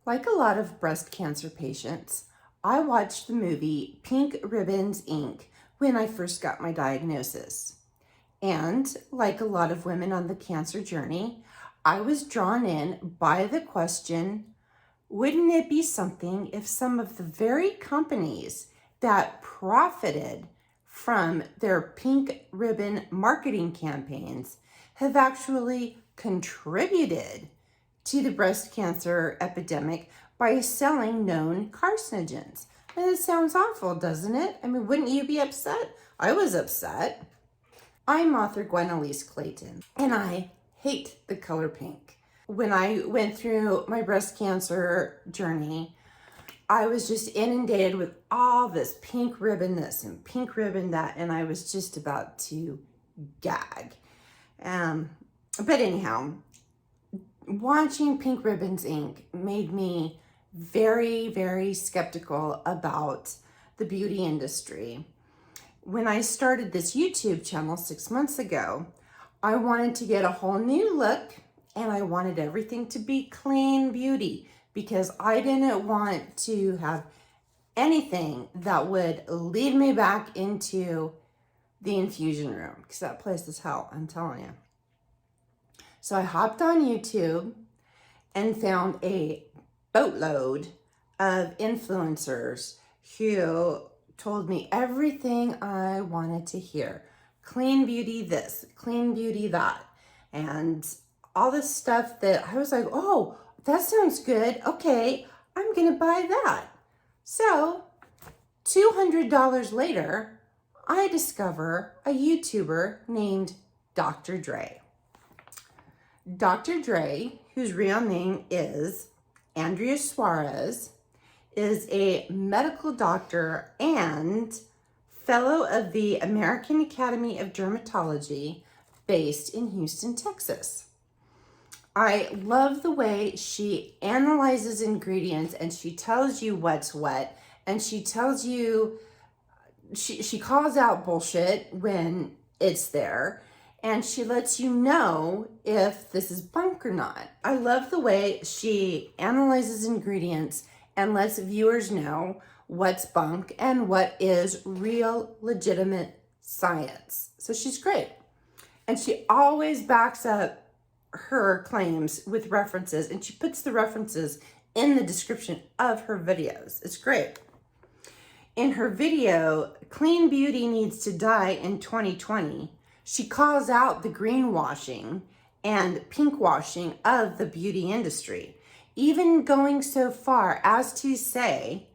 Like a lot of breast cancer patients, I watched the movie Pink Ribbons, Inc. when I first got my diagnosis. And like a lot of women on the cancer journey, I was drawn in by the question, wouldn't it be something if some of the very companies that profited from their pink ribbon marketing campaigns have actually contributed to the breast cancer epidemic by selling known carcinogens? And it sounds awful, doesn't it? I mean, wouldn't you be upset? I was upset. I'm author Gwen Alyce Clayton, and I hate the color pink. When I went through my breast cancer journey, I was just inundated with all this pink ribbon this and pink ribbon that, and I was just about to gag. But anyhow, watching Pink Ribbons, Inc. made me very, very skeptical about the beauty industry. When I started this YouTube channel 6 months ago, I wanted to get a whole new look and I wanted everything to be clean beauty because I didn't want to have anything that would lead me back into the infusion room because that place is hell, I'm telling you. So I hopped on YouTube and found a boatload of influencers who told me everything I wanted to hear. Clean beauty this, clean beauty that. And all this stuff that I was like, oh, that sounds good. Okay, I'm gonna buy that. So $200 later, I discover a YouTuber named Dr. Dre. Dr. Dre, whose real name is Andrea Suarez, is a medical doctor and fellow of the American Academy of Dermatology based in Houston, Texas. I love the way she analyzes ingredients and she tells you what's what, and she tells you, she calls out bullshit when it's there, and she lets you know if this is bunk or not. I love the way she analyzes ingredients and lets viewers know what's bunk and what is real, legitimate science. So she's great. And she always backs up her claims with references, and she puts the references in the description of her videos. It's great. In her video, Clean Beauty Needs to Die in 2020, she calls out the greenwashing and pinkwashing of the beauty industry, even going so far as to say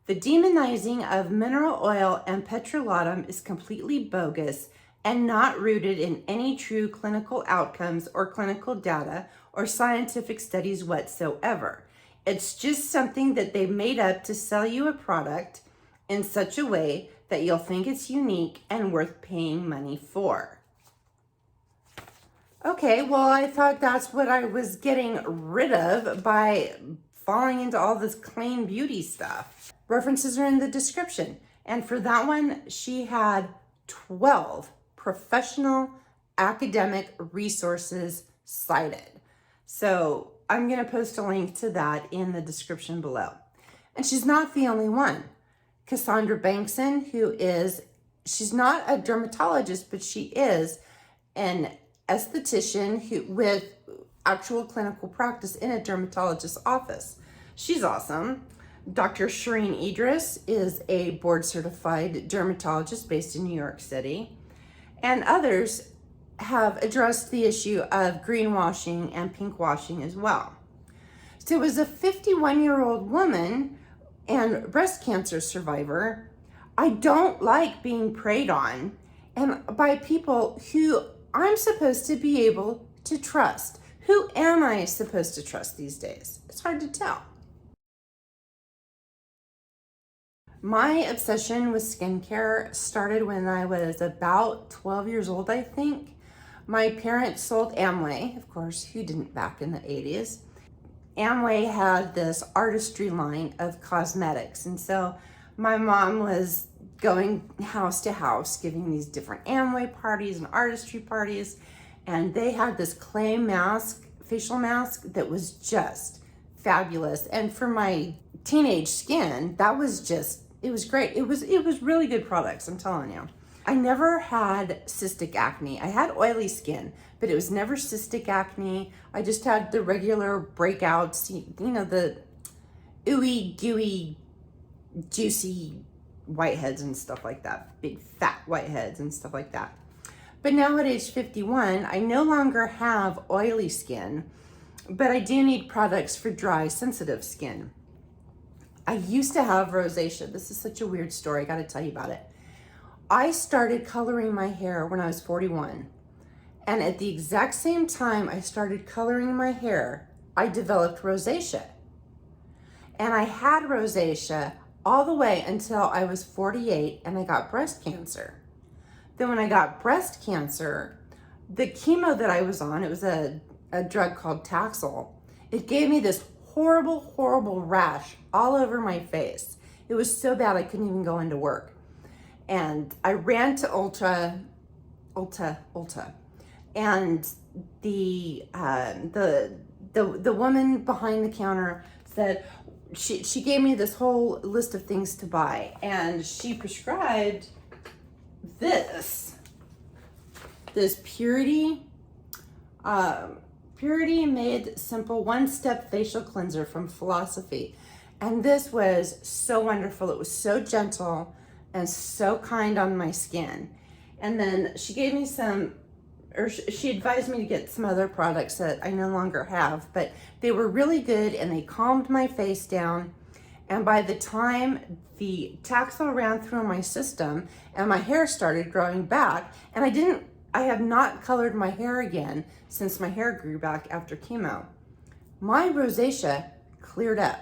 the demonizing of mineral oil and petrolatum is completely bogus and not rooted in any true clinical outcomes or clinical data or scientific studies whatsoever. It's just something that they made up to sell you a product in such a way that you'll think it's unique and worth paying money for. Okay, well, I thought that's what I was getting rid of by falling into all this clean beauty stuff. References are in the description. And for that one, she had 12 professional academic resources cited. So I'm going to post a link to that in the description below. And she's not the only one. Cassandra Bankson, she's not a dermatologist, but she is an esthetician with actual clinical practice in a dermatologist's office. She's awesome. Dr. Shireen Idris is a board-certified dermatologist based in New York City. And others have addressed the issue of greenwashing and pinkwashing as well. So as a 51-year-old woman and breast cancer survivor, I don't like being preyed on and by people who I'm supposed to be able to trust. Who am I supposed to trust these days? It's hard to tell. My obsession with skincare started when I was about 12 years old, I think. My parents sold Amway, of course, who didn't back in the 80s. Amway had this artistry line of cosmetics, and so my mom was going house to house giving these different Amway parties and artistry parties, and they had this clay mask, facial mask, that was just fabulous. And for my teenage skin, that was just, it was great. It was really good products, I'm telling you. I never had cystic acne. I had oily skin, but it was never cystic acne. I just had the regular breakouts, you know, the ooey gooey juicy whiteheads and stuff like that, big fat whiteheads and stuff like that. But now at age 51, I no longer have oily skin, but I do need products for dry, sensitive skin. I used to have rosacea. This is such a weird story. I got to tell you about it. I started coloring my hair when I was 41. And at the exact same time I started coloring my hair, I developed rosacea. And I had rosacea all the way until I was 48 and I got breast cancer. Then when I got breast cancer, the chemo that I was on, it was a drug called Taxol. It gave me this horrible, horrible rash all over my face. It was so bad I couldn't even go into work. And I ran to Ulta, and the woman behind the counter said, she gave me this whole list of things to buy, and she prescribed this Purity Made Simple One-Step Facial Cleanser from Philosophy. And this was so wonderful. It was so gentle and so kind on my skin. And then she gave me she advised me to get some other products that I no longer have, but they were really good and they calmed my face down. And by the time the Taxol ran through my system and my hair started growing back, and I have not colored my hair again since my hair grew back after chemo, my rosacea cleared up.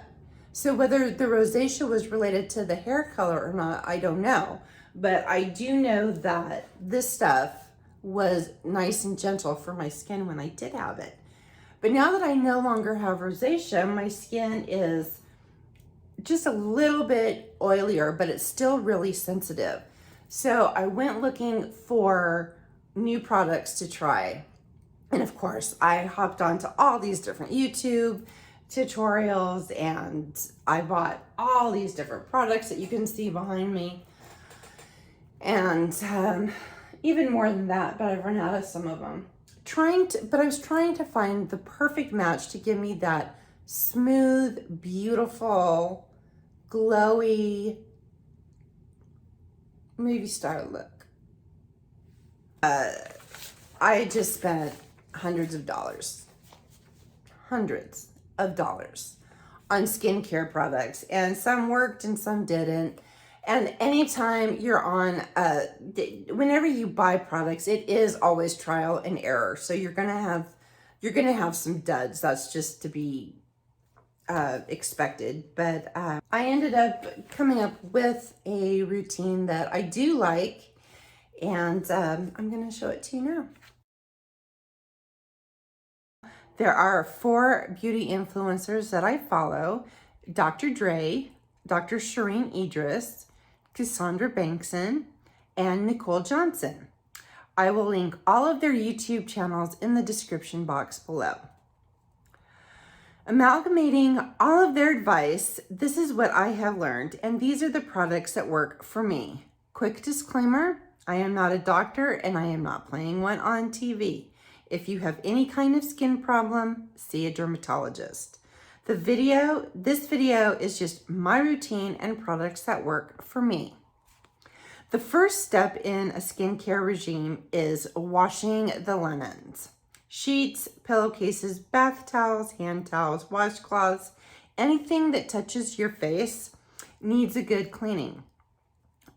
So whether the rosacea was related to the hair color or not, I don't know. But I do know that this stuff was nice and gentle for my skin when I did have it. But now that I no longer have rosacea, my skin is just a little bit oilier, but it's still really sensitive. So I went looking for new products to try. And of course, I hopped onto all these different YouTube tutorials, and I bought all these different products that you can see behind me. And even more than that, but I've run out of some of them. But I was trying to find the perfect match to give me that smooth, beautiful, glowy movie star look. I just spent hundreds of dollars on skincare products, and some worked and some didn't. And anytime you're on, whenever you buy products, it is always trial and error. So you're gonna have some duds. That's just to be expected. But I ended up coming up with a routine that I do like, and I'm gonna show it to you now. There are 4 beauty influencers that I follow: Dr. Dre, Dr. Shireen Idris, Cassandra Bankson, and Nicole Johnson. I will link all of their YouTube channels in the description box below. Amalgamating all of their advice, this is what I have learned, and these are the products that work for me. Quick disclaimer, I am not a doctor and I am not playing one on TV. If you have any kind of skin problem, see a dermatologist. This video is just my routine and products that work for me. The first step in a skincare regime is washing the linens. Sheets, pillowcases, bath towels, hand towels, washcloths, anything that touches your face needs a good cleaning.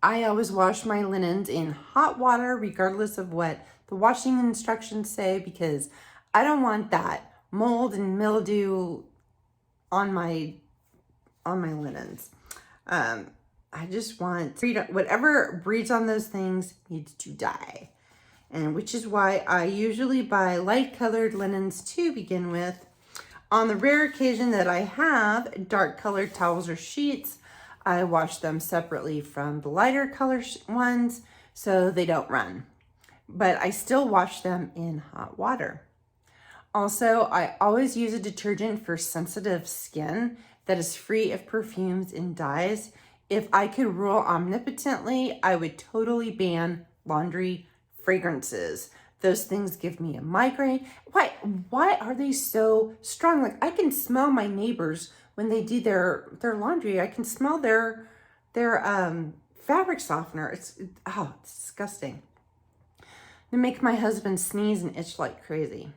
I always wash my linens in hot water regardless of what the washing instructions say, because I don't want that mold and mildew on my linens. I just want whatever breeds on those things needs to die. And which is why I usually buy light colored linens to begin with. On the rare occasion that I have dark colored towels or sheets, I wash them separately from the lighter color ones so they don't run. But I still wash them in hot water. Also, I always use a detergent for sensitive skin that is free of perfumes and dyes. If I could rule omnipotently, I would totally ban laundry fragrances. Those things give me a migraine. Why are they so strong? Like, I can smell my neighbors when they do their laundry. I can smell their fabric softener. It's disgusting. They make my husband sneeze and itch like crazy.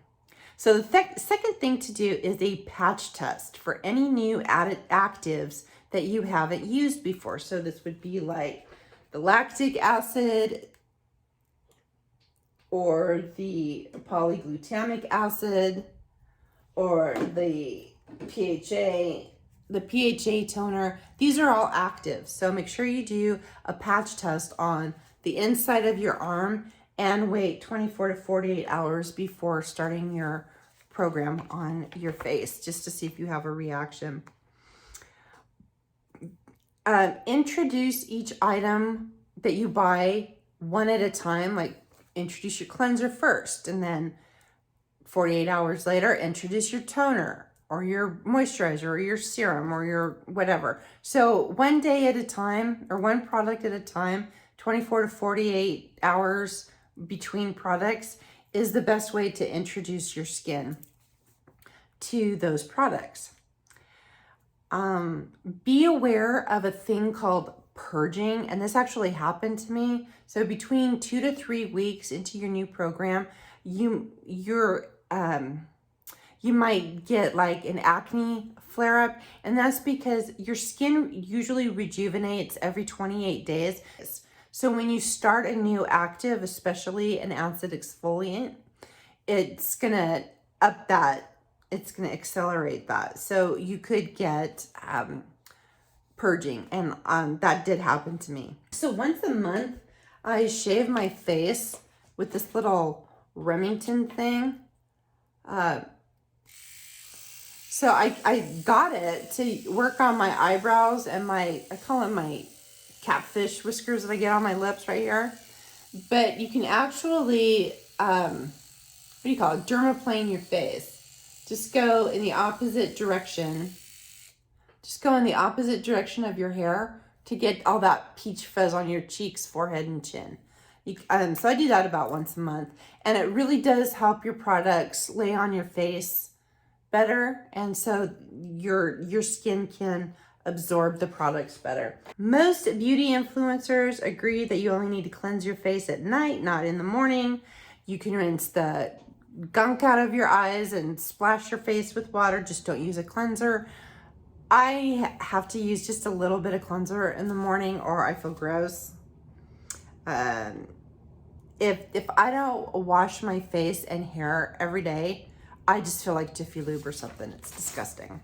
So the second thing to do is a patch test for any new added actives that you haven't used before. So this would be like the lactic acid or the polyglutamic acid or the PHA toner. These are all active. So make sure you do a patch test on the inside of your arm and wait 24 to 48 hours before starting your program on your face, just to see if you have a reaction. Introduce each item that you buy one at a time. Like, introduce your cleanser first, and then 48 hours later, introduce your toner or your moisturizer or your serum or your whatever. So one day at a time, or one product at a time, 24 to 48 hours between products is the best way to introduce your skin to those products. Be aware of a thing called purging, and this actually happened to me. So between 2 to 3 weeks into your new program, you might get like an acne flare-up, and that's because your skin usually rejuvenates every 28 days. So when you start a new active, especially an acid exfoliant, it's gonna it's gonna accelerate that. So you could get purging, and that did happen to me. So once a month, I shave my face with this little Remington thing. So I got it to work on my eyebrows and I call them my catfish whiskers that I get on my lips right here. But you can actually, dermaplane your face. Just go in the opposite direction. Just go in the opposite direction of your hair to get all that peach fuzz on your cheeks, forehead, and chin. So I do that about once a month, and it really does help your products lay on your face better, and so your skin can absorb the products better. Most beauty influencers agree that you only need to cleanse your face at night, not in the morning. You can rinse the gunk out of your eyes and splash your face with water. Just don't use a cleanser. I have to use just a little bit of cleanser in the morning or I feel gross. If I don't wash my face and hair every day, I just feel like Jiffy Lube or something. It's disgusting.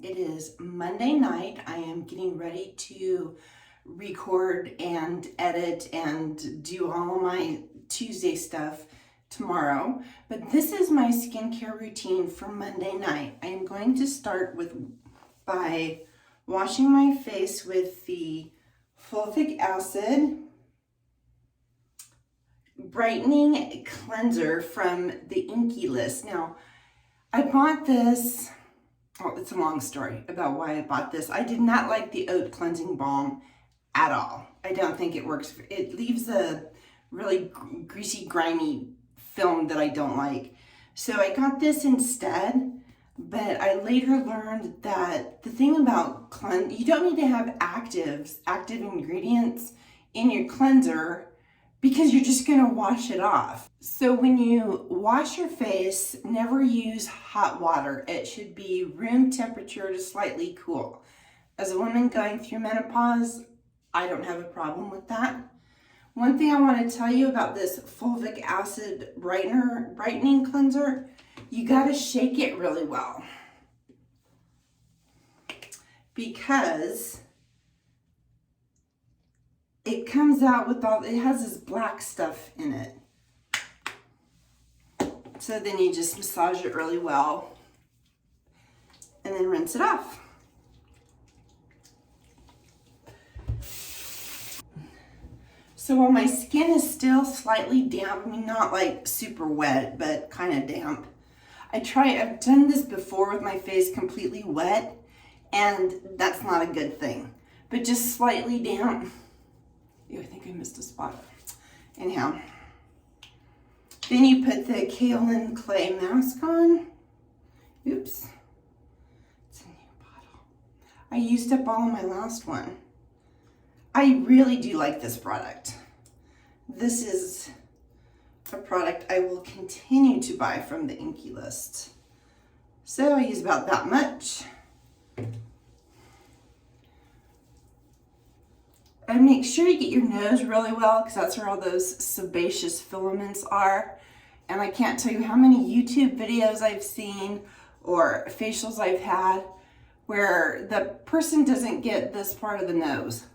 It is Monday night. I am getting ready to record and edit and do all my Tuesday stuff tomorrow. But this is my skincare routine for Monday night. I am going to start by washing my face with the Fulvic acid brightening cleanser from the Inky List. Now, I bought this, it's a long story about why I bought this. I did not like the oat cleansing balm at all. I don't think it works. It leaves a really greasy, grimy film that I don't like. So I got this instead, but I later learned that the thing about you don't need to have active ingredients in your cleanser because you're just gonna wash it off. So when you wash your face, never use hot water. It should be room temperature to slightly cool. As a woman going through menopause, I don't have a problem with that. One thing I want to tell you about this Fulvic acid brightening cleanser, you gotta shake it really well because it comes out with it has this black stuff in it. So then you just massage it really well and then rinse it off. So while my skin is still slightly damp, I mean not like super wet, but kind of damp, I've done this before with my face completely wet, and that's not a good thing. But just slightly damp. Ew, I think I missed a spot. Anyhow. Then you put the Kaolin clay mask on. Oops. It's a new bottle. I used up all of my last one. I really do like this product. This is a product I will continue to buy from the Inky List. So I use about that much. And make sure you get your nose really well, because that's where all those sebaceous filaments are. And I can't tell you how many YouTube videos I've seen or facials I've had where the person doesn't get this part of the nose.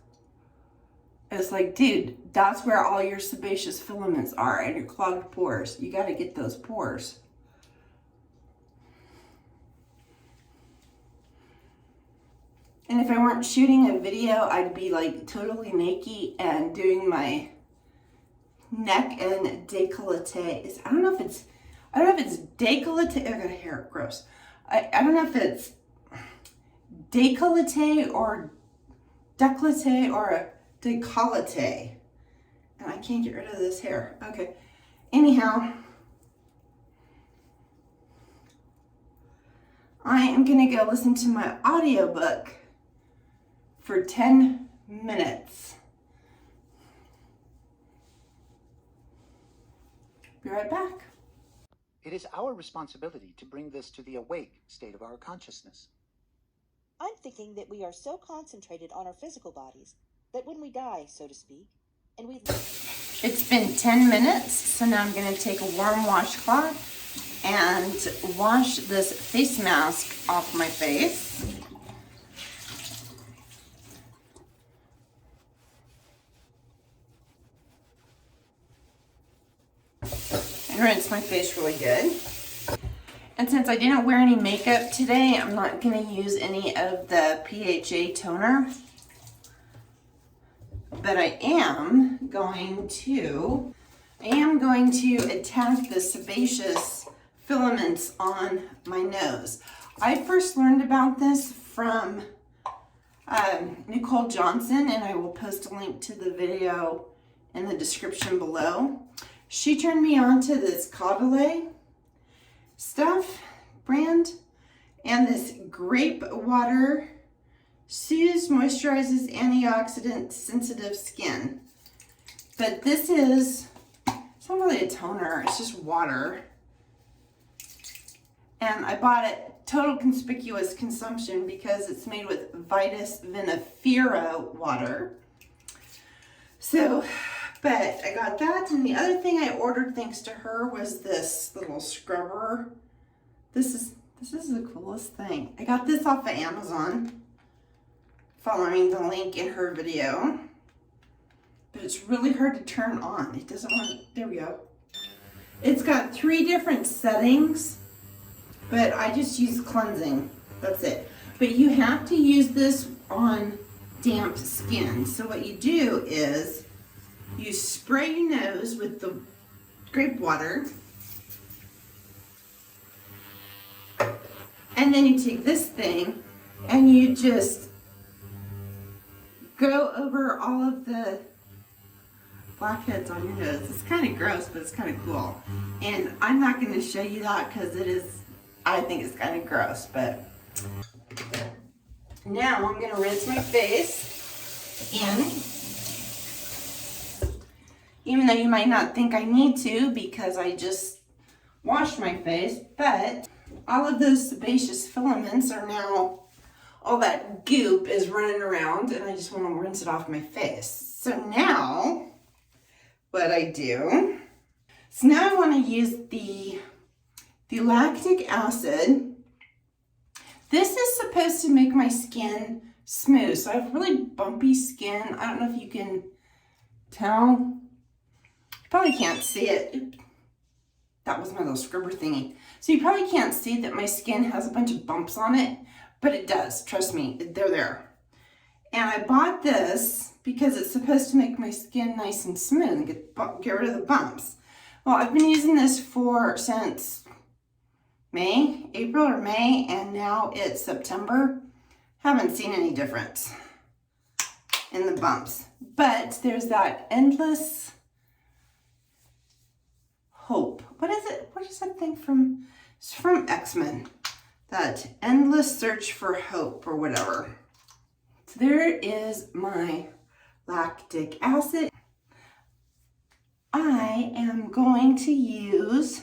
It's like, dude, that's where all your sebaceous filaments are and your clogged pores. You got to get those pores. And if I weren't shooting a video, I'd be like totally naked and doing my neck and décolleté. I don't know if it's décolleté. I got hair, gross. I don't know if it's décolleté or décolleté or a décolleté. And I can't get rid of this hair. Okay. Anyhow, I am gonna go listen to my audiobook for 10 minutes. Be right back. It is our responsibility to bring this to the awake state of our consciousness. I'm thinking that we are so concentrated on our physical bodies that when we die, so to speak, and we... It's been 10 minutes, so now I'm going to take a warm washcloth and wash this face mask off my face. And rinse my face really good. And since I didn't wear any makeup today, I'm not going to use any of the PHA toner. But I am going to attack the sebaceous filaments on my nose. I first learned about this from Nicole Johnson, and I will post a link to the video in the description below. She turned me on to this Caolin stuff brand, and this grape water soothes, moisturizes, antioxidant sensitive skin. But this is, it's not really a toner, it's just water. And I bought it total conspicuous consumption because it's made with Vitis vinifera water. So, but I got that, and the other thing I ordered thanks to her was this little scrubber. This is the coolest thing. I got this off of Amazon, following the link in her video. But it's really hard to turn on. It doesn't want, there we go. It's got 3 different settings, but I just use cleansing. That's it. But you have to use this on damp skin. So what you do is you spray your nose with the grape water, and then you take this thing and you just go over all of the blackheads on your nose. It's kind of gross, but it's kind of cool. And I'm not going to show you that because I think it's kind of gross, but now I'm going to rinse my face in. Even though you might not think I need to because I just washed my face, but all of those sebaceous filaments are now, all that goop is running around, and I just want to rinse it off my face. So now, what I do, so now I want to use the lactic acid. This is supposed to make my skin smooth. So I have really bumpy skin. I don't know if you can tell. Probably can't see it. That was my little scrubber thingy. So you probably can't see that my skin has a bunch of bumps on it, but it does. Trust me, they're there. And I bought this because it's supposed to make my skin nice and smooth and get rid of the bumps. Well, I've been using this since April or May, and now it's September. Haven't seen any difference in the bumps. But there's that endless hope. What is it? What is that thing from? It's from X-Men. That endless search for hope or whatever. So there is my lactic acid. I am going to use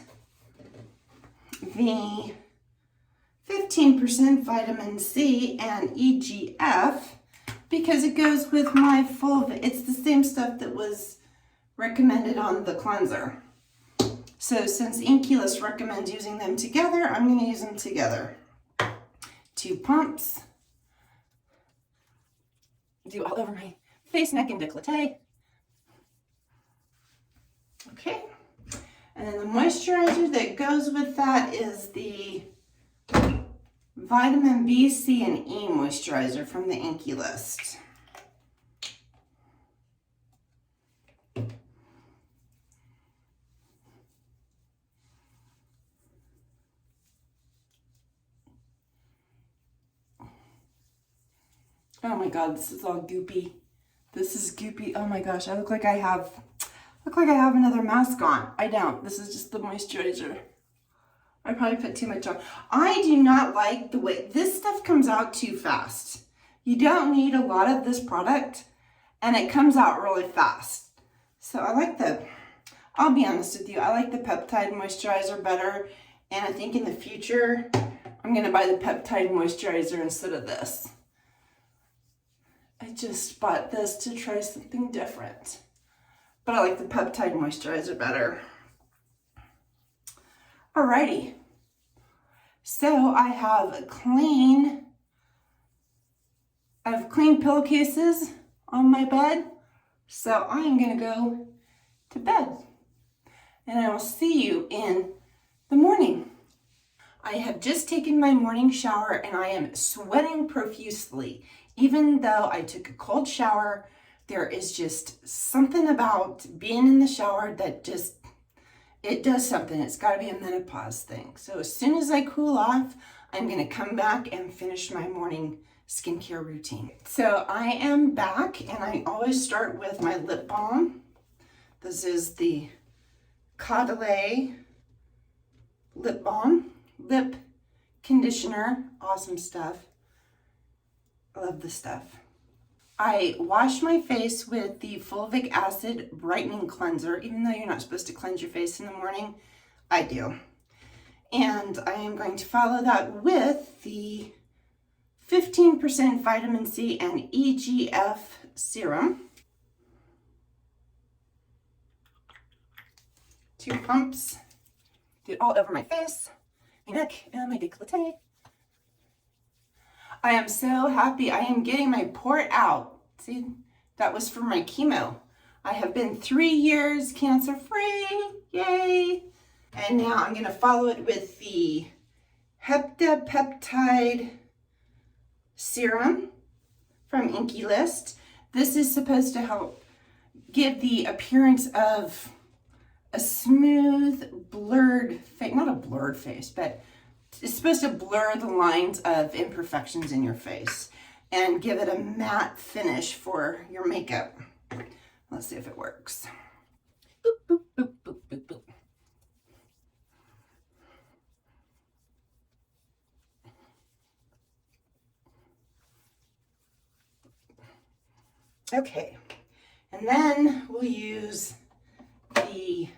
the 15% vitamin C and EGF because it goes with my Fulvic. It's the same stuff that was recommended on the cleanser. So since Inculus recommends using them together, I'm going to use them together. 2 pumps. Do all over my face, neck, and décolleté. Okay. And then the moisturizer that goes with that is the vitamin B, C, and E moisturizer from the Inky List. Oh my god, this is all goopy. This is goopy. Oh my gosh, I look like I have another mask on. I don't. This is just the moisturizer. I probably put too much on. I do not like the way this stuff comes out too fast. You don't need a lot of this product and it comes out really fast. So I like I'll be honest with you, I like the Peptide moisturizer better. And I think in the future, I'm gonna buy the Peptide moisturizer instead of this. I just bought this to try something different. But I like the Peptide moisturizer better. Alrighty. So I have clean pillowcases on my bed. So I'm gonna go to bed. And I will see you in the morning. I have just taken my morning shower and I am sweating profusely. Even though I took a cold shower, there is just something about being in the shower that just, it does something. It's got to be a menopause thing. So as soon as I cool off, I'm going to come back and finish my morning skincare routine. So I am back and I always start with my lip balm. This is the Kaolin lip balm, lip conditioner, awesome stuff. I love this stuff. I wash my face with the Fulvic Acid Brightening Cleanser. Even though you're not supposed to cleanse your face in the morning, I do. And I am going to follow that with the 15% vitamin C and EGF serum. 2 pumps. Do it all over my face, my neck, and my décolleté. I am so happy. I am getting my port out. See, that was for my chemo. I have been 3 years cancer-free. Yay! And now I'm going to follow it with the Hepta Peptide Serum from Inky List. This is supposed to help give the appearance of a smooth, blurred face. Not a blurred face, but it's supposed to blur the lines of imperfections in your face and give it a matte finish for your makeup. Let's see if it works. Boop, boop, boop, boop, boop, boop. Okay, and then we'll use the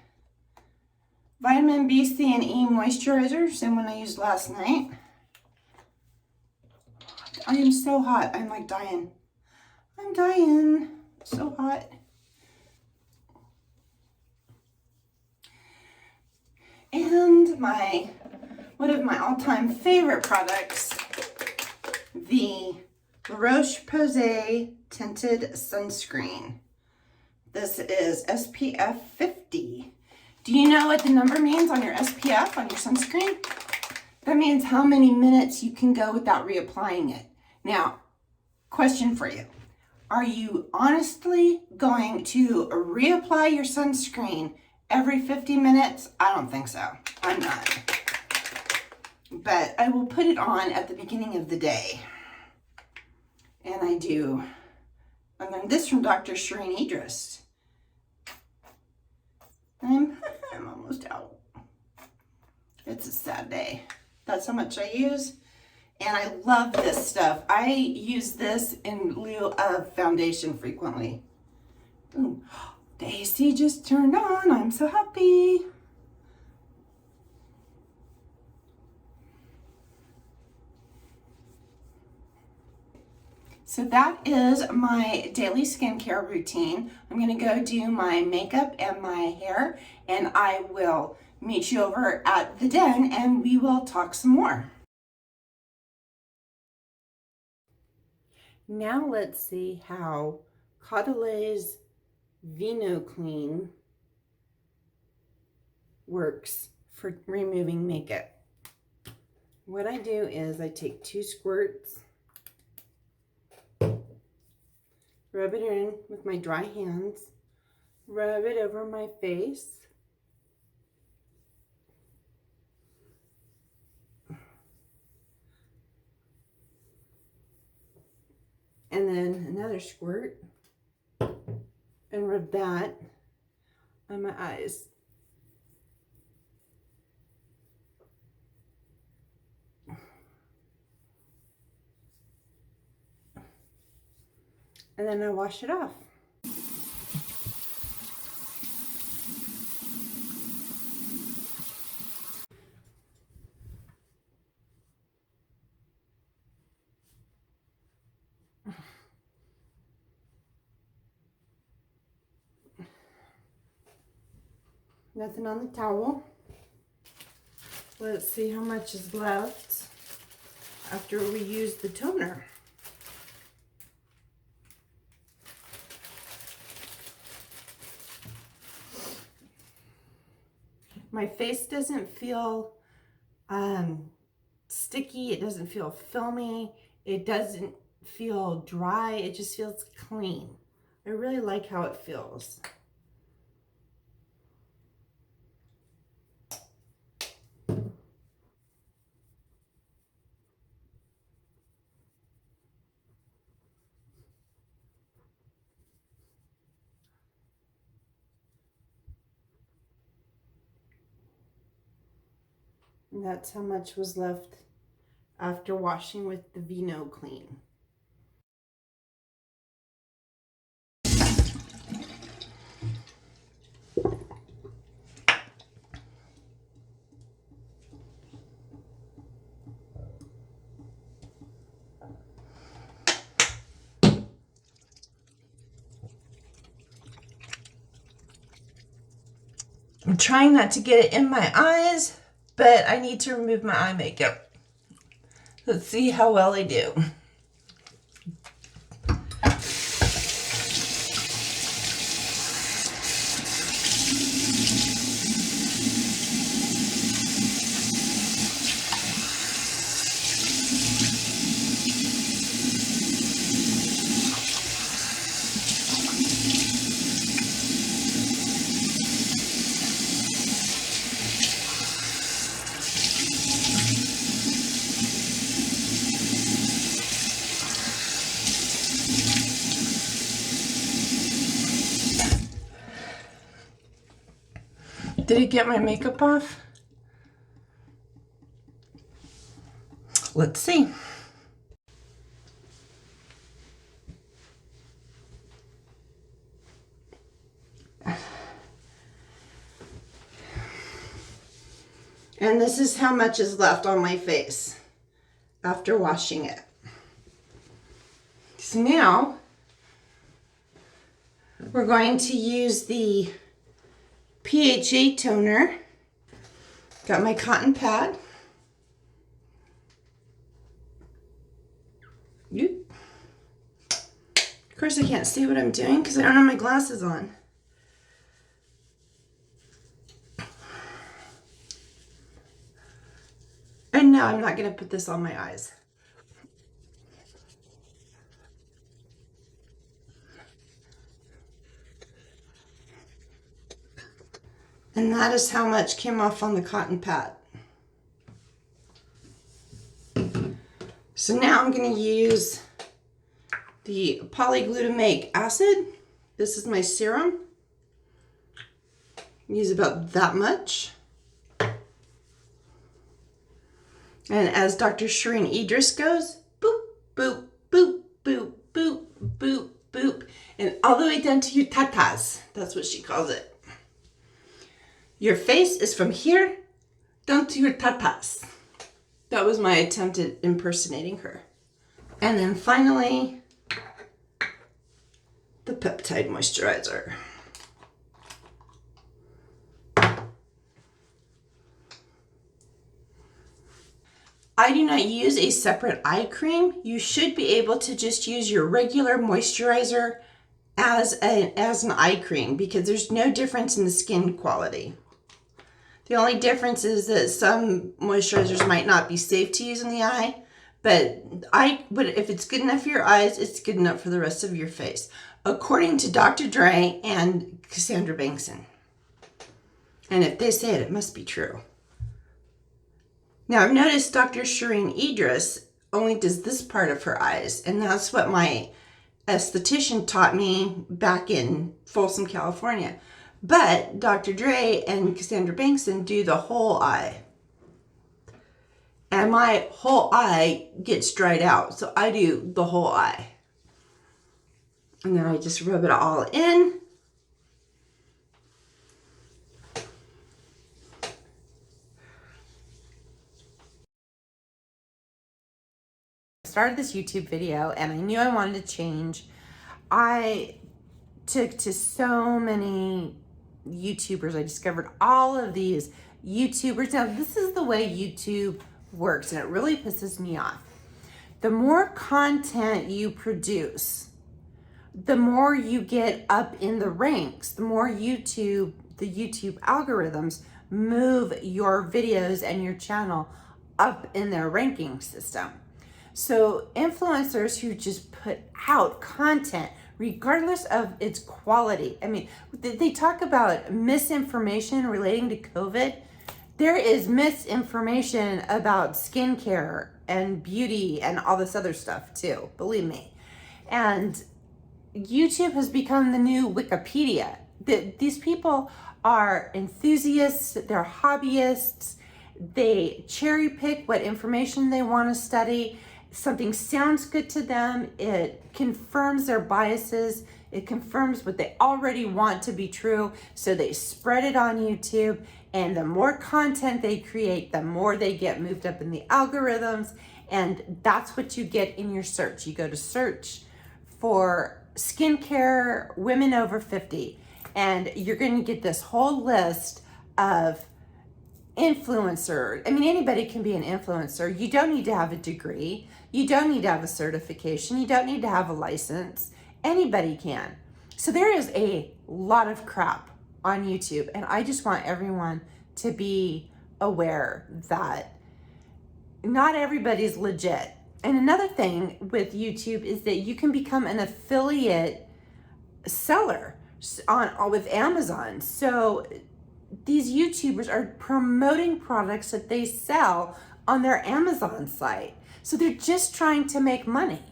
vitamin B, C, and E moisturizer, same one I used last night. I am so hot. I'm like dying. I'm dying. So hot. And one of my all-time favorite products, the Laroche Posay Tinted Sunscreen. This is SPF 50. Do you know what the number means on your SPF, on your sunscreen? That means how many minutes you can go without reapplying it. Now, question for you. Are you honestly going to reapply your sunscreen every 50 minutes? I don't think so. I'm not. but I will put it on at the beginning of the day. And I do. And then this from Dr. Shireen Idris. I'm almost out. It's a sad day. That's how much I use. And I love this stuff. I use this in lieu of foundation frequently. Ooh, the AC just turned on. I'm so happy. So that is my daily skincare routine. I'm gonna go do my makeup and my hair, and I will meet you over at the den and we will talk some more. Now let's see how Caudalay's Vino Clean works for removing makeup. What I do is I take 2 squirts, rub it in with my dry hands, rub it over my face, and then another squirt, and rub that on my eyes. And then I wash it off. Nothing on the towel. Let's see how much is left after we use the toner. My face doesn't feel sticky. It doesn't feel filmy. It doesn't feel dry. It just feels clean. I really like how it feels. And that's how much was left after washing with the Vino Clean. I'm trying not to get it in my eyes, but I need to remove my eye makeup. Let's see how well I do. Did it get my makeup off? Let's see. And this is how much is left on my face after washing it. So now we're going to use the PHA toner. Got my cotton pad. Oop. Of course I can't see what I'm doing because I don't have my glasses on. And no, I'm not going to put this on my eyes. And that is how much came off on the cotton pad. So now I'm going to use the polyglutamate acid. This is my serum. Use about that much. And as Dr. Shireen Idris goes, boop, boop, boop, boop, boop, boop, boop, and all the way down to your tatas. That's what she calls it. Your face is from here down to your tatas. That was my attempt at impersonating her. And then finally, the Peptide moisturizer. I do not use a separate eye cream. You should be able to just use your regular moisturizer as an eye cream because there's no difference in the skin quality. The only difference is that some moisturizers might not be safe to use in the eye, but if it's good enough for your eyes, it's good enough for the rest of your face, according to Dr. Dre and Cassandra Bankson. And if they say it, it must be true. Now, I've noticed Dr. Shireen Idris only does this part of her eyes, and that's what my esthetician taught me back in Folsom, California. But Dr. Dre and Cassandra Bankson do the whole eye. And my whole eye gets dried out, so I do the whole eye. And then I just rub it all in. Started this YouTube video and I knew I wanted to change. I took to so many YouTubers. I discovered all of these YouTubers. Now, this is the way YouTube works, and it really pisses me off. The more content you produce, the more you get up in the ranks, the more the YouTube algorithms move your videos and your channel up in their ranking system. So influencers who just put out content, regardless of its quality. I mean, they talk about misinformation relating to COVID. There is misinformation about skincare and beauty and all this other stuff too, believe me. And YouTube has become the new Wikipedia. These people are enthusiasts, they're hobbyists, they cherry pick what information they want to study. Something sounds good to them, it confirms their biases, it confirms what they already want to be true, so they spread it on YouTube, and the more content they create, the more they get moved up in the algorithms, and that's what you get in your search. You go to search for skincare women over 50, and you're going to get this whole list of influencer. I mean, anybody can be an influencer. You don't need to have a degree. You don't need to have a certification. You don't need to have a license. Anybody can. So there is a lot of crap on YouTube, and I just want everyone to be aware that not everybody's legit. And another thing with YouTube is that you can become an affiliate seller with Amazon. So these YouTubers are promoting products that they sell on their Amazon site. So they're just trying to make money.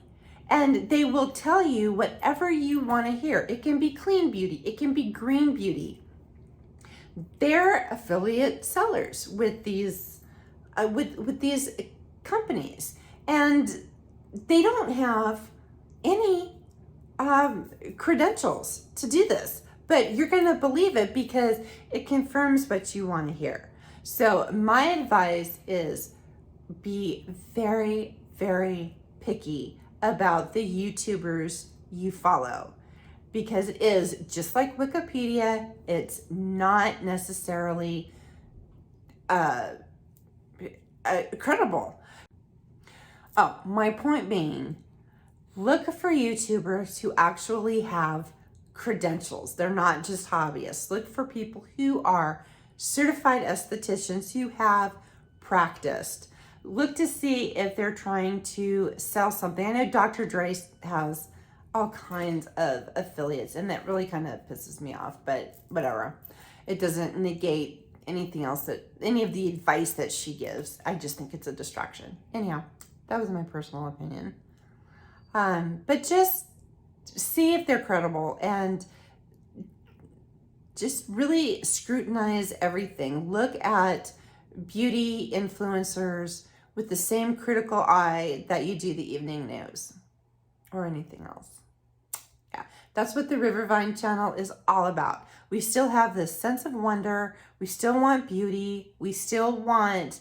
And they will tell you whatever you want to hear. It can be clean beauty. It can be green beauty. They're affiliate sellers with these with these companies. And they don't have any credentials to do this. But you're going to believe it because it confirms what you want to hear. So my advice is be very, very picky about the YouTubers you follow, because it is just like Wikipedia. It's not necessarily credible. Oh, my point being, look for YouTubers who actually have credentials. They're not just hobbyists. Look for people who are certified estheticians who have practiced. Look to see if they're trying to sell something. I know Dr. Dre has all kinds of affiliates, and that really kind of pisses me off, but whatever. It doesn't negate anything else, any of the advice that she gives. I just think it's a distraction. Anyhow, That was my personal opinion. But just see if they're credible and just really scrutinize everything. Look at beauty influencers with the same critical eye that you do the evening news or anything else. Yeah, that's what the Rivervine channel is all about. We still have this sense of wonder. We still want beauty. We still want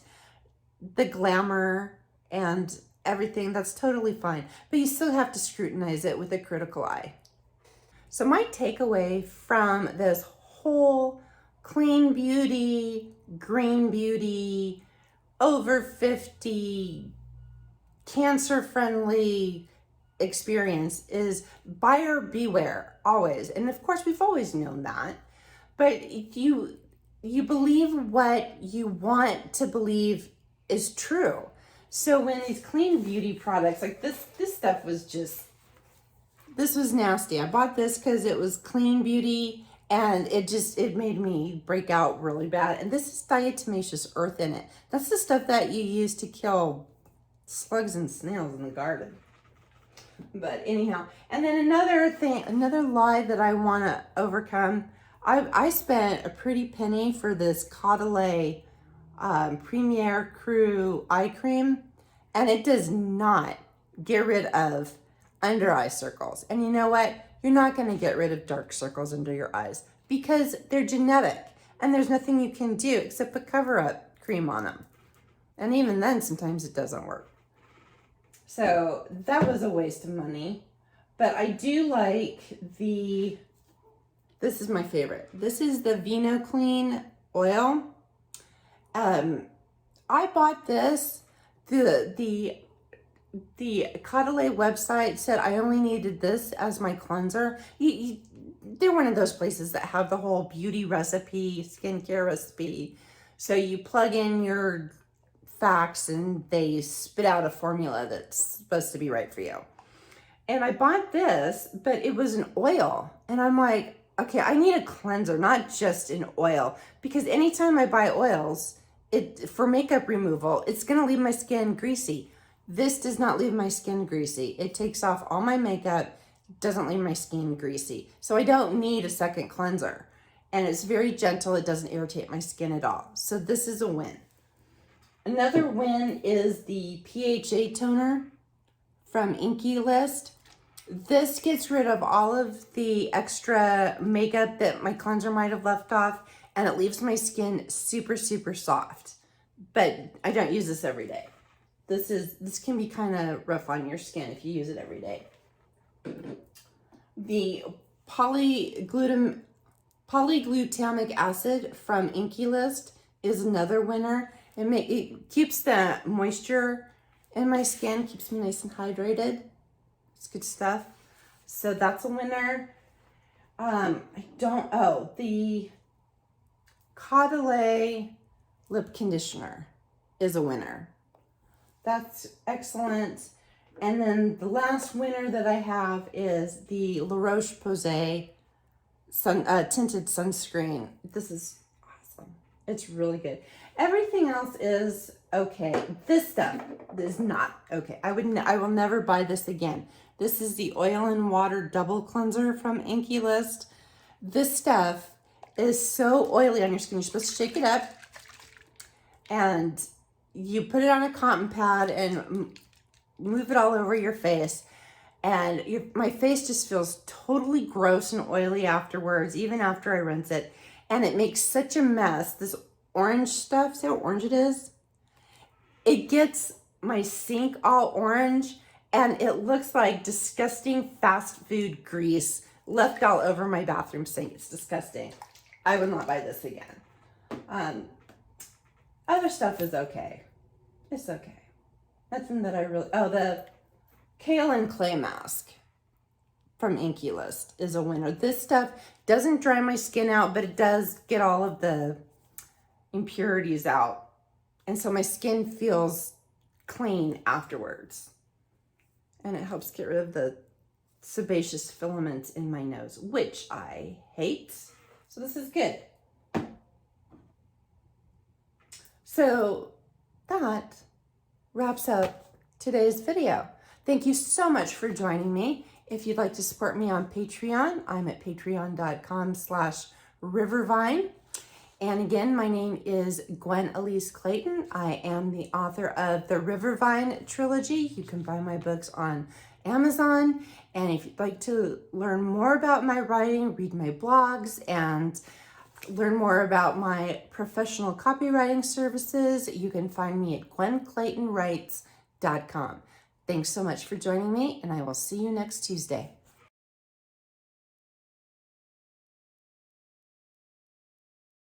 the glamour and everything. That's totally fine. But you still have to scrutinize it with a critical eye. So my takeaway from this whole clean beauty, green beauty, over 50, cancer-friendly experience is buyer beware, always. And of course, we've always known that. But you believe what you want to believe is true. So when these clean beauty products, like this stuff was just, this was nasty. I bought this because it was clean beauty and it made me break out really bad. And this is diatomaceous earth in it. That's the stuff that you use to kill slugs and snails in the garden. But anyhow, and then another thing, another lie that I want to overcome. I spent a pretty penny for this Caolin Premier Crew eye cream, and it does not get rid of under eye circles. And you know what? You're not going to get rid of dark circles under your eyes because they're genetic, and there's nothing you can do except put cover-up cream on them. And even then, sometimes it doesn't work. So that was a waste of money. But I do like this is my favorite. This is the Vino Clean oil. I bought this. The Caolin website said I only needed this as my cleanser. They're one of those places that have the whole beauty recipe, skincare recipe. So you plug in your facts and they spit out a formula that's supposed to be right for you. And I bought this, but it was an oil. And I'm like, okay, I need a cleanser, not just an oil. Because anytime I buy oils, for makeup removal, it's going to leave my skin greasy. This does not leave my skin greasy. It takes off all my makeup, doesn't leave my skin greasy. So I don't need a second cleanser. And it's very gentle. It doesn't irritate my skin at all. So this is a win. Another win is the PHA toner from Inkey List. This gets rid of all of the extra makeup that my cleanser might have left off, and it leaves my skin super, super soft. But I don't use this every day. This can be kind of rough on your skin if you use it every day. The polyglutamic acid from Inkey List is another winner. It keeps the moisture in my skin, keeps me nice and hydrated. It's good stuff. So that's a winner. The Caolin lip conditioner is a winner. That's excellent. And then the last winner that I have is the Laroche Posay tinted sunscreen. This is awesome. It's really good. Everything else is okay. This stuff is not okay. I will never buy this again. This is the oil and water double cleanser from Inkey List. This stuff is so oily on your skin. You're supposed to shake it up and you put it on a cotton pad and move it all over your face. And my face just feels totally gross and oily afterwards, even after I rinse it. And it makes such a mess. This orange stuff, see how orange it is? It gets my sink all orange and it looks like disgusting fast food grease left all over my bathroom sink. It's disgusting. I would not buy this again. Other stuff is okay. It's okay. Nothing that I really, the Kaolin clay mask from Inkey List is a winner. This stuff doesn't dry my skin out, but it does get all of the impurities out. And so my skin feels clean afterwards. And it helps get rid of the sebaceous filaments in my nose, which I hate. So this is good. So that wraps up today's video. Thank you so much for joining me. If you'd like to support me on Patreon, I'm at patreon.com/Rivervine. And again, my name is Gwen Alyce Clayton. I am the author of the Rivervine trilogy. You can buy my books on Amazon. And if you'd like to learn more about my writing, read my blogs, and learn more about my professional copywriting services, you can find me at gwenclaytonwrites.com. Thanks so much for joining me, and I will see you next Tuesday.